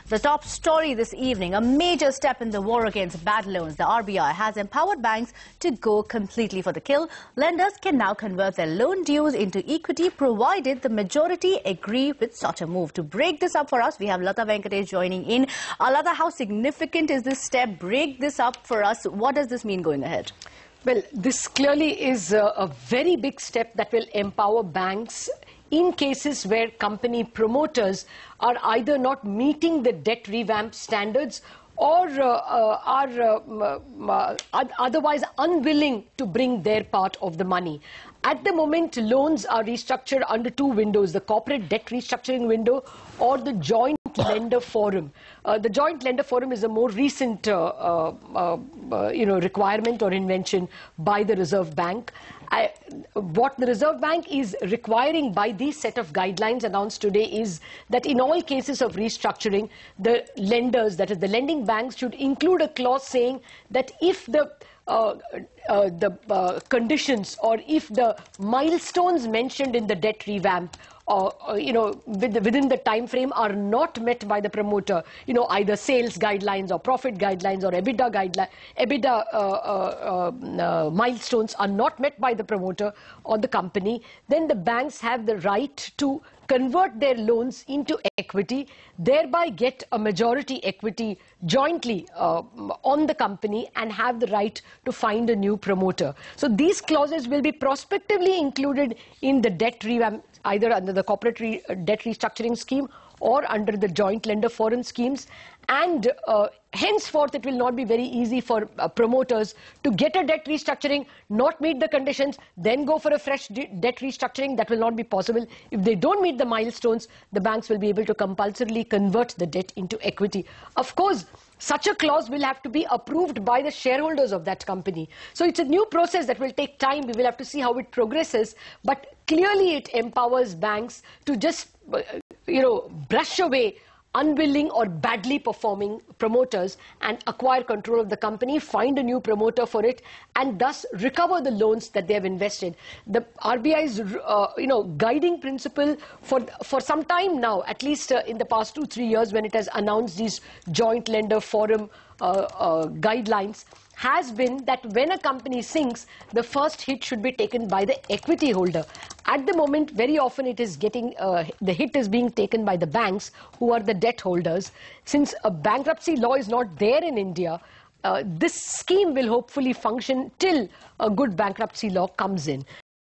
The top story this evening, a major step in the war against bad loans. The RBI has empowered banks to go completely for the kill. Lenders can now convert their loan dues into equity provided the majority agree with such a move. To break this up for us, we have Lata Venkatesh joining in. Lata, how significant is this step? Break this up for us. What does this mean going ahead? Well, this clearly is a very big step that will empower banks in cases where company promoters are either not meeting the debt revamp standards or are otherwise unwilling to bring their part of the money. At the moment, loans are restructured under two windows, the corporate debt restructuring window or the joint lender forum. The joint lender forum is a more recent requirement or invention by the Reserve Bank. What the Reserve Bank is requiring by this set of guidelines announced today is that in all cases of restructuring, the lenders, that is the lending banks, should include a clause saying that if the conditions or if the milestones mentioned in the debt revamp within the time frame are not met by the promoter, either sales guidelines or profit guidelines or EBITDA milestones are not met by the promoter or the company, then the banks have the right to convert their loans into equity, thereby get a majority equity jointly on the company and have the right to find a new promoter. So these clauses will be prospectively included in the debt revamp, either under the corporate debt restructuring scheme or under the joint lender forum schemes. And henceforth, it will not be very easy for promoters to get a debt restructuring, not meet the conditions, then go for a fresh debt restructuring. That will not be possible. If they don't meet the milestones, the banks will be able to compulsorily convert the debt into equity. Of course, such a clause will have to be approved by the shareholders of that company. So it's a new process that will take time. We will have to see how it progresses. But clearly it empowers banks to just, brush away unwilling or badly performing promoters and acquire control of the company, find a new promoter for it, and thus recover the loans that they have invested. The RBI's, guiding principle for some time now, at least in the past 2-3 years when it has announced these joint lender forum guidelines, has been that when a company sinks, the first hit should be taken by the equity holder. At the moment, very often it is getting, the hit is being taken by the banks who are the debt holders. Since a bankruptcy law is not there in India, this scheme will hopefully function till a good bankruptcy law comes in.